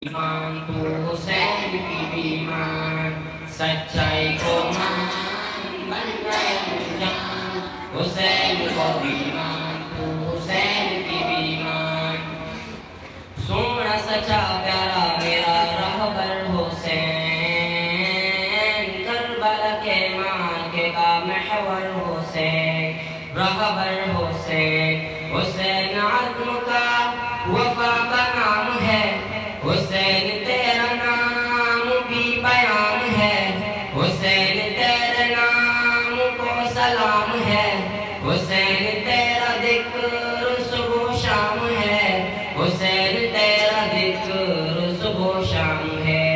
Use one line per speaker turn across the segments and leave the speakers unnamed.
ایمان تو حسین کی بیمان، سچائی کو مان بن گئے جان، حسین کو بیمان تو حسین کی بیمان، سونا سچا پیارا میرا رہبر حسین، کربلا کے مارکے کا محور حسین، رہبر حسین، حسین عزم کا وفا کا نام ہے، حسین تیرا نام بھی بیان ہے، حسین تیرے نام کو سلام ہے، حسین تیرا ذکر صبح و شام ہے، حسین تیرا ذکر صبح و شام ہے،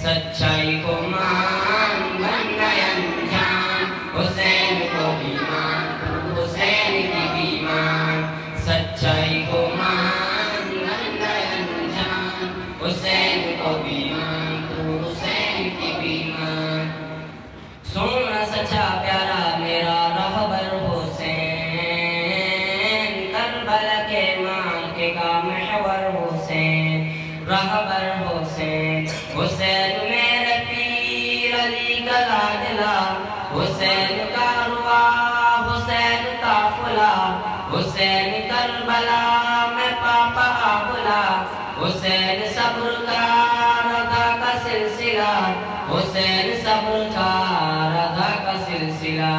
سچائی کو مان بن گئے انجان، حسین کو بیمان تو حسین کی بیمان، سچائی کو مان بن گئے انجان، حسین کو بیمان تو حسین کی بیمان، سونا سچا پیارا میرا رہبر حسین، کربلا کے مارکے کا محور حسین، رہبر حسین، حسین میرے پیر علی کا لاڈلا، حسین کا روا حسین کا فلا، حسین کربلا میں پاپا بلا، حسین صبر کا رضا کا سلسلہ، حسین صبر کا رضا کا سلسلہ،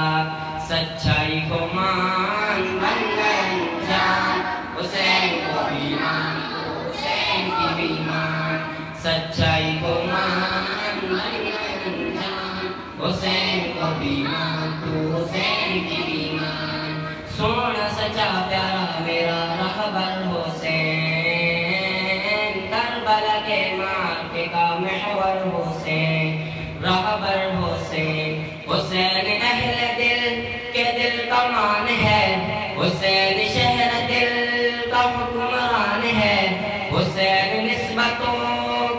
سچائی کو مان بن گئے انجان، حسین کو بیمان تو حسین کی بیمان، سچائی کو مان بن گئے انجان، حسین کو بیمان تو حسین کی بیمان، سونا سچا پیارا میرا رہبر حسین، کربلا کے مارکے کا محور حسین، رہبر حسین، حسین اہل دل کے دل کا مان ہے، حسین شہر دل کا حکمران ہے، حسین نسبتوں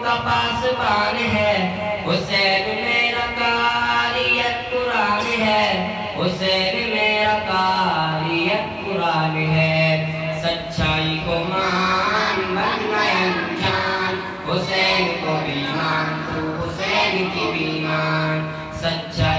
کا پاسبان ہے، حسین میرا قاریت قرآن ہے، حسین میرا قاریت قرآن ہے، سچائی کو مان بن گئے انجان، حسین کو بیمان تو حسین کی بیمان، سچائی